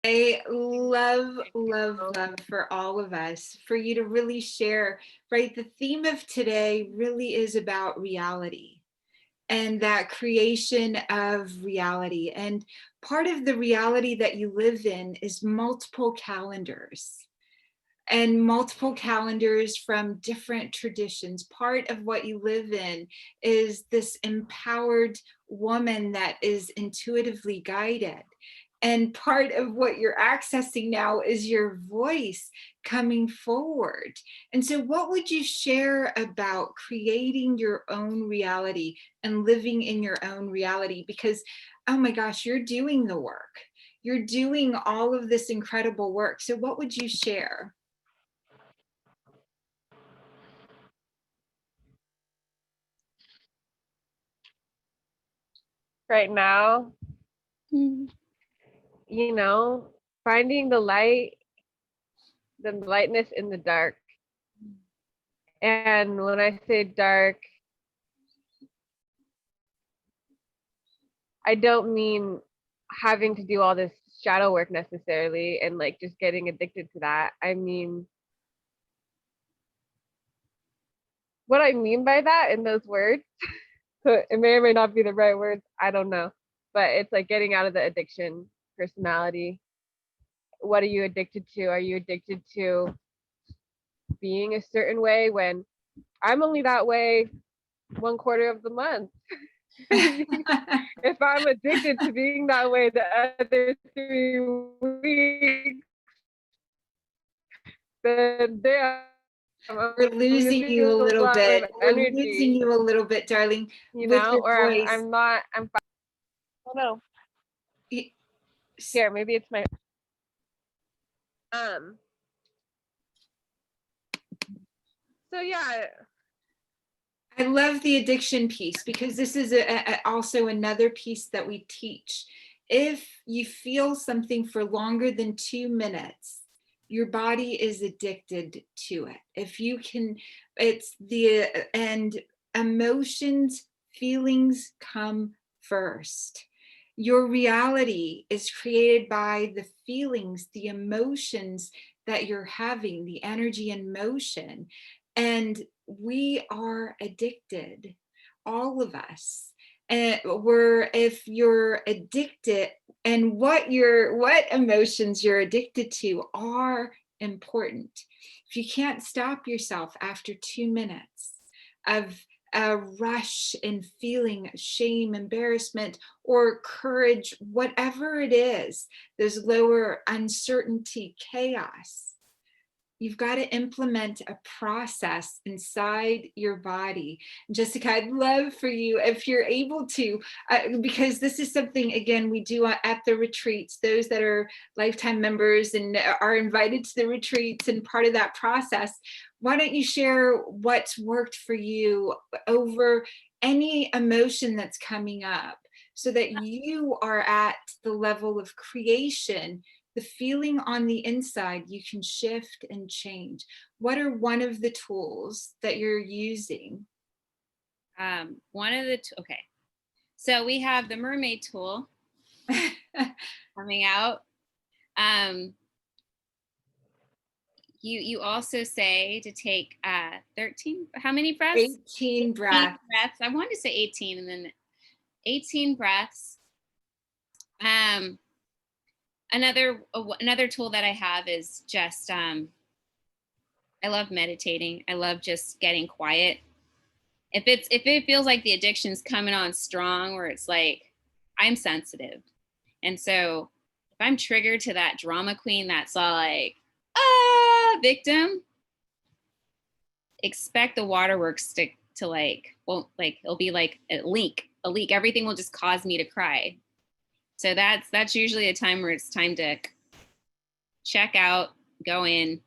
I love for all of us, for you to really share, right? The theme of today really is about reality and that creation of reality. And part of the reality that you live in is multiple calendars. And multiple calendars from different traditions. Part of what you live in is this empowered woman that is intuitively guided. And part of what you're accessing now is your voice coming forward. And so, what would you share about creating your own reality and living in your own reality? Because, oh my gosh, you're doing the work. You're doing all of this incredible work. So, what would you share? Right now, finding the lightness in the dark. And when I say dark, I don't mean having to do all this shadow work necessarily and like just getting addicted to that. I mean, what I mean by that in those words, so it may or may not be the right words, I don't know, but it's like getting out of the addiction personality. What are you addicted to? Are you addicted to being a certain way when I'm only that way 1/4 of the month? If I'm addicted to being that way the other 3 weeks, then damn, We're losing you a little bit. We're losing you a little bit, darling, with your or voice. I'm not, oh no. Here, maybe it's my, so yeah. I love the addiction piece because this is also another piece that we teach. If you feel something for longer than 2 minutes, your body is addicted to it. If you can, and emotions, feelings come first. Your reality is created by the feelings, the emotions that you're having, the energy and motion. And we are addicted, all of us. And if you're addicted, and what emotions you're addicted to are important. If you can't stop yourself after 2 minutes of a rush and feeling shame, embarrassment, or courage, whatever it is, those lower uncertainty, chaos, you've got to implement a process inside your body. Jessica, I'd love for you, if you're able to, because this is something, again, we do at the retreats. Those that are lifetime members and are invited to the retreats and part of that process, why don't you share what's worked for you over any emotion that's coming up so that you are at the level of creation, the feeling on the inside, you can shift and change. What are one of the tools that you're using? Okay. So we have the mermaid tool coming out. You also say to take 13, how many breaths? 18 breaths. I wanted to say 18 and then 18 breaths. Another tool that I have is just, I love meditating. I love just getting quiet. If it feels like the addiction's coming on strong, where it's like, I'm sensitive. And so if I'm triggered to that drama queen that's all like, victim, expect the waterworks to like, well, like it'll be like a leak. Everything will just cause me to cry. So that's usually a time where it's time to check out, go in.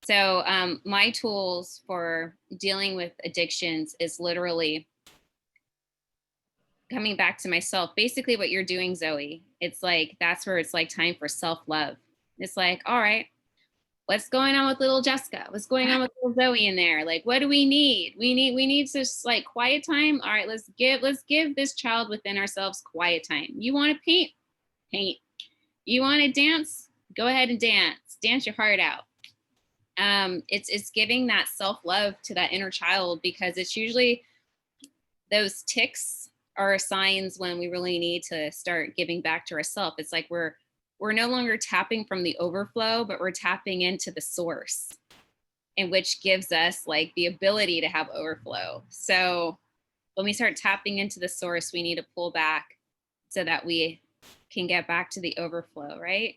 So my tools for dealing with addictions is literally coming back to myself. Basically what you're doing, Zoe, it's like, that's where it's like time for self-love. It's like, all right, what's going on with little Jessica? What's going on with little Zoe in there? Like, what do we need? We need this like quiet time. All right, let's give this child within ourselves quiet time. You want to paint? You want to dance? Go ahead and dance your heart out. It's giving that self-love to that inner child, because it's usually those tics are signs when we really need to start giving back to ourselves. It's like we're no longer tapping from the overflow, but we're tapping into the source, and which gives us like the ability to have overflow. So when we start tapping into the source, we need to pull back so that we can get back to the overflow, right?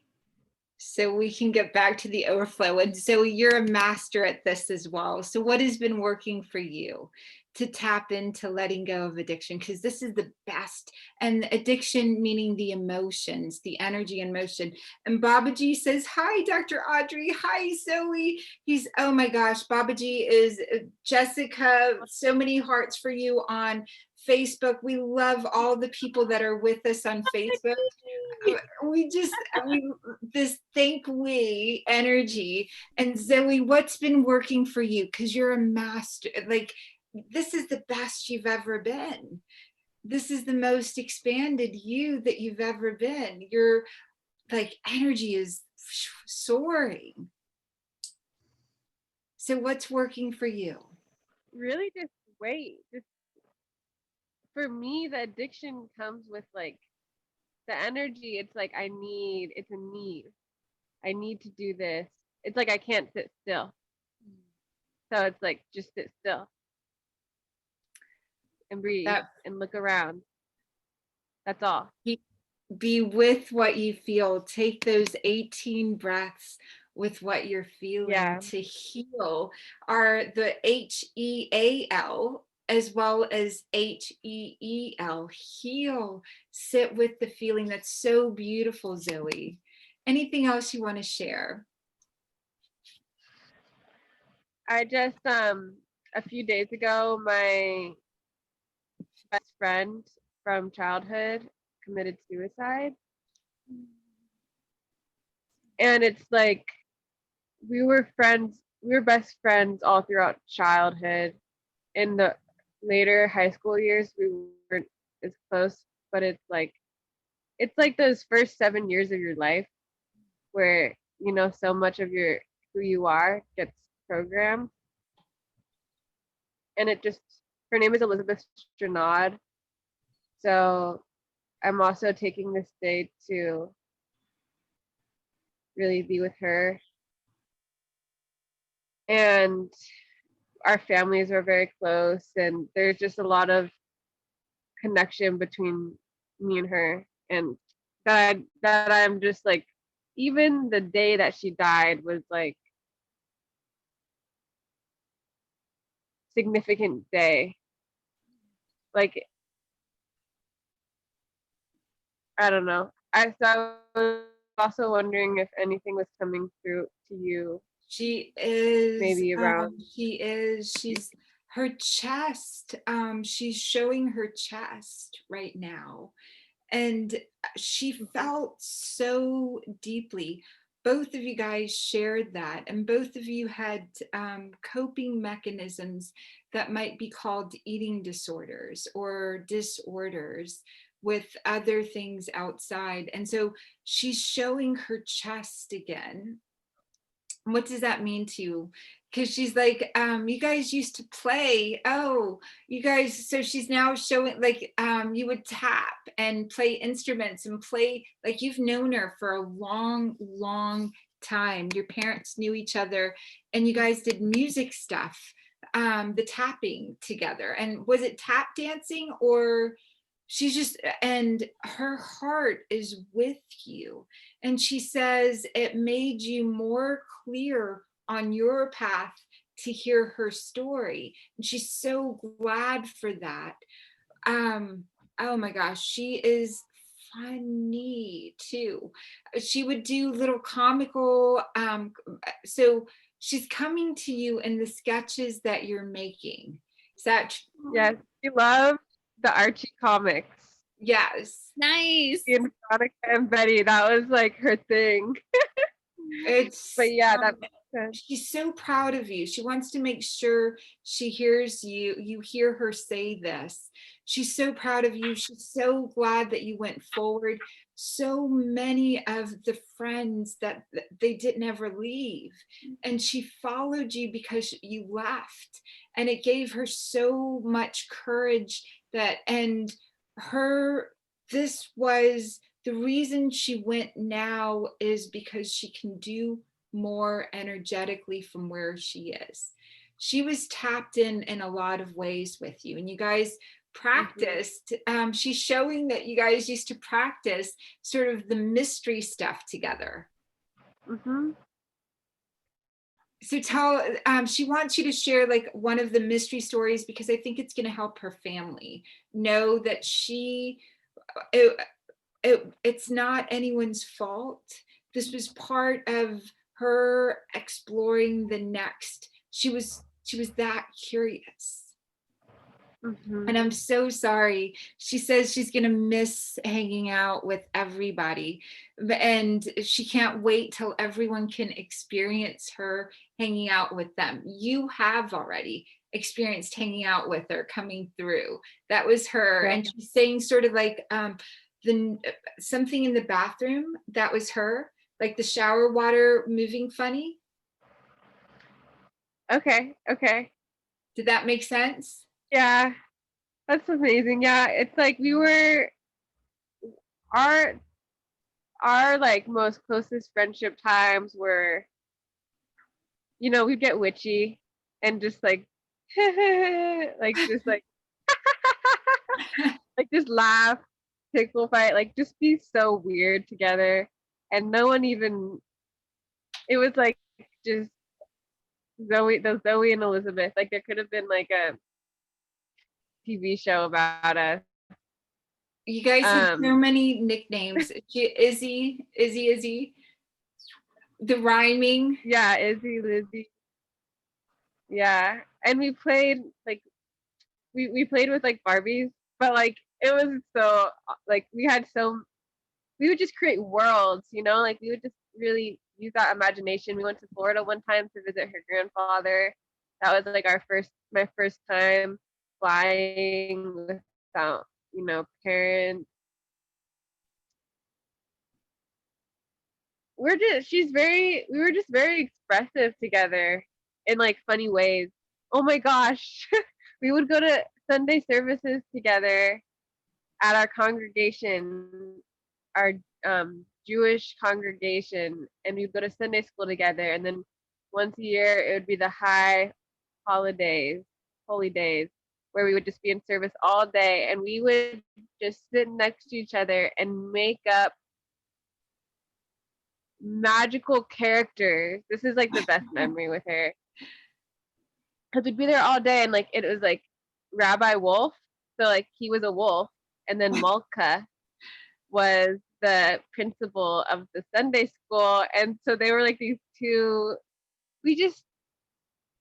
So we can get back to the overflow. And so you're a master at this as well. So what has been working for you to tap into letting go of addiction? Because this is the best. And addiction meaning the emotions, the energy and motion. And Babaji says, hi, Dr. Audrey. Hi, Zoe. He's, oh my gosh, Babaji is Jessica. So many hearts for you on Facebook. We love all the people that are with us on Facebook. We this thank we energy. And Zoe, what's been working for you? Because you're a master, like this is the best you've ever been. This is the most expanded you that you've ever been. Your like energy is soaring. So what's working for you? Really just wait. Just for me, the addiction comes with like the energy. It's like it's a need. I need to do this. It's like I can't sit still. So it's like just sit still and breathe and look around. That's all. Be with what you feel. Take those 18 breaths with what you're feeling to heal. Are the HEAL as well as HEEL. Heal. Sit with the feeling. That's so beautiful, Zoe. Anything else you want to share? I just a few days ago, my best friend from childhood committed suicide. And it's like we were best friends all throughout childhood. In the later high school years, we weren't as close, but it's like those first 7 years of your life where, you know, so much of who you are gets programmed. And her name is Elizabeth Stranad. So I'm also taking this day to really be with her. And our families are very close, and there's just a lot of connection between me and her. And that I'm just like, even the day that she died was like significant day. Like, I don't know. I was also wondering if anything was coming through to you. She is maybe around. She's her chest. She's showing her chest right now. And she felt so deeply. Both of you guys shared that, and both of you had coping mechanisms that might be called eating disorders or disorders with other things outside. And so she's showing her chest again. What does that mean to you? Because she's like, you guys used to play. Oh, you guys. So she's now showing like you would tap and play instruments and play, like you've known her for a long, long time. Your parents knew each other and you guys did music stuff, the tapping together. And was it tap dancing, or she's just, and her heart is with you. And she says it made you more clear on your path to hear her story. And she's so glad for that. Oh my gosh, she is funny too. She would do little comical, so she's coming to you in the sketches that you're making. Is that Yes, she loved the Archie comics. Yes. Nice. And Veronica and Betty, that was like her thing. But yeah, that makes sense. She's so proud of you. She wants to make sure she hears you. You hear her say this. She's so proud of you. She's so glad that you went forward. so many of the friends that they didn't ever leave. And she followed you because you left. And it gave her so much courage that, and her, this was the reason she went now, is because she can do more energetically from where she is. She was tapped in a lot of ways with you, and you guys practiced. She's showing that you guys used to practice sort of the mystery stuff together. So tell, she wants you to share like one of the mystery stories, because I think it's going to help her family know that it's not anyone's fault. This was part of her exploring the next. She was that curious. And I'm so sorry. She says she's going to miss hanging out with everybody. And she can't wait till everyone can experience her hanging out with them. You have already experienced hanging out with her coming through. That was her. Yeah. And she's saying sort of like something in the bathroom. That was her. Like the shower water moving funny. Okay. Did that make sense? Yeah. That's amazing. Yeah. It's like we were our like most closest friendship times were, you know, we'd get witchy and just like like just like like just laugh, pickle fight, like just be so weird together. And no one even, it was like just Zoe and Elizabeth. Like there could have been like a TV show about us. You guys have so many nicknames. Izzy. The rhyming. Yeah, Izzy, Lizzie. Yeah. And we played like we played with like Barbies, but like it was so like we would just create worlds, you know, like we would just really use that imagination. We went to Florida one time to visit her grandfather. That was like my first time flying without, you know, parents. We were just very expressive together in like funny ways. Oh my gosh. We would go to Sunday services together at our congregation, our Jewish congregation, and we'd go to Sunday school together. And then once a year, it would be the holy days, where we would just be in service all day, and we would just sit next to each other and make up magical characters. This is like the best memory with her, because we'd be there all day, and like it was like Rabbi Wolf, so like he was a wolf, and then Malka was the principal of the Sunday school, and so they were like these two. We just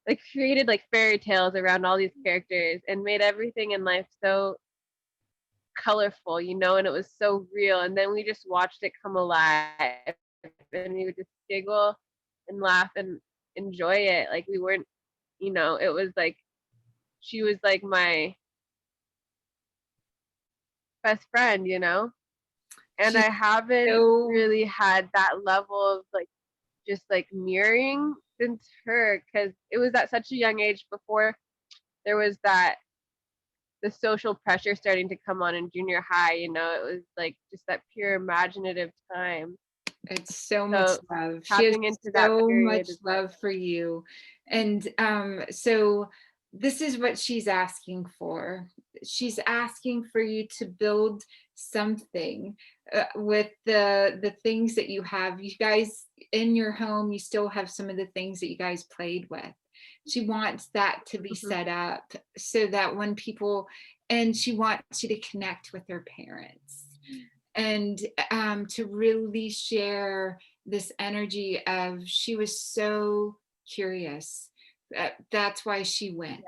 like created like fairy tales around all these characters and made everything in life so colorful, you know, and it was so real. And then we just watched it come alive, and we would just giggle and laugh and enjoy it. Like we weren't, you know, it was like she was like my best friend, you know. And I haven't really had that level of like just like mirroring since her, because it was at such a young age before there was that the social pressure starting to come on in junior high, you know. It was like just that pure imaginative time. It's so much love. She has so much love for you. And so this is what she's asking for. She's asking for you to build something with the things that you have. You guys in your home, you still have some of the things that you guys played with. She wants that to be set up so that when people, and she wants you to connect with her parents and to really share this energy of, she was so curious. That's why she went.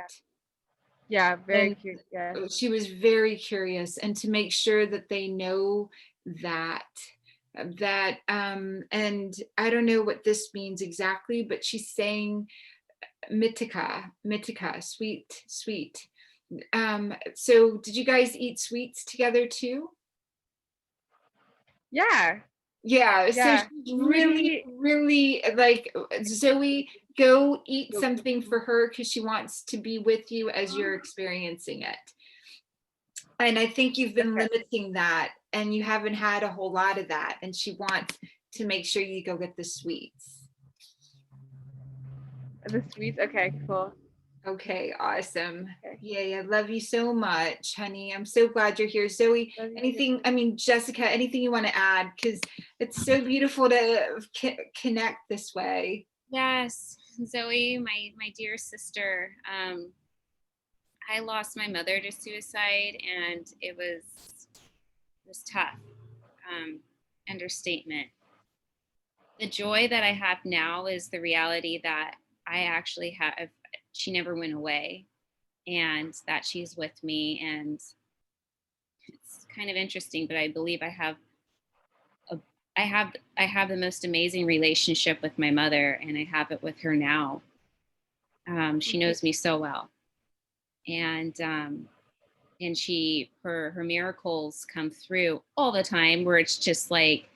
Yeah, very curious. Yeah. She was very curious, and to make sure that they know that and I don't know what this means exactly, but she's saying Mitika, sweet. So did you guys eat sweets together too? Yeah. Yeah, so Yeah. she's really like, Zoe, go eat Nope. something for her because she wants to be with you as you're experiencing it. And I think you've been Okay. limiting that and you haven't had a whole lot of that. And she wants to make sure you go get the sweets. The sweets. Okay, cool. Okay, awesome. Okay. Yay, I love you so much, honey. I'm so glad you're here. Zoe, Love you. anything, I mean, Jessica, anything you want to add? Because it's so beautiful to connect this way. Yes, Zoe, my dear sister. I lost my mother to suicide, and it was tough. Understatement. The joy that I have now is the reality that I actually have. She never went away, and that she's with me. And it's kind of interesting, but I believe I have the most amazing relationship with my mother, and I have it with her now. She knows me so well, and she her miracles come through all the time, where it's just like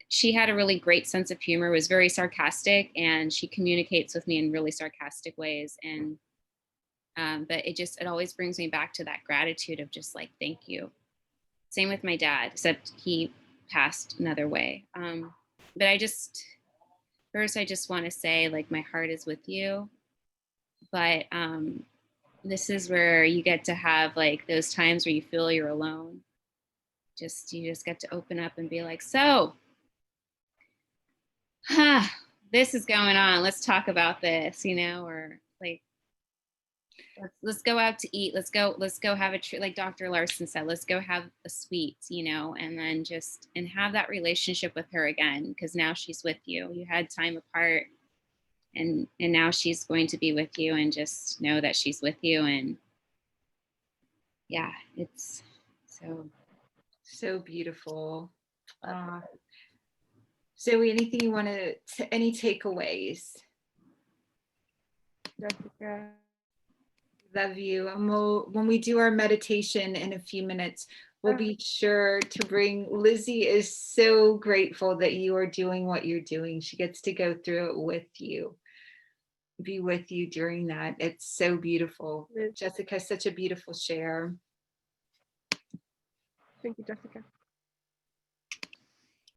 she had a really great sense of humor, was very sarcastic, and she communicates with me in really sarcastic ways. And but it always brings me back to that gratitude of just like, thank you. Same with my dad, except he passed another way. But first I just want to say, like, my heart is with you. But this is where you get to have like those times where you feel you're alone. You just get to open up and be like, so this is going on. Let's talk about this, or like, let's go out to eat. Let's go have a treat. Like Dr. Larsen said, let's go have a sweet, and then and have that relationship with her again, because now she's with you. You had time apart, and now she's going to be with you, and just know that she's with you. And yeah, it's so beautiful. Zoe, anything you want to any takeaways? Jessica. Love you. And when we do our meditation in a few minutes, we'll be sure to bring, Lizzie is so grateful that you are doing what you're doing. She gets to go through it with you, be with you during that. It's so beautiful. Jessica, such a beautiful share. Thank you, Jessica.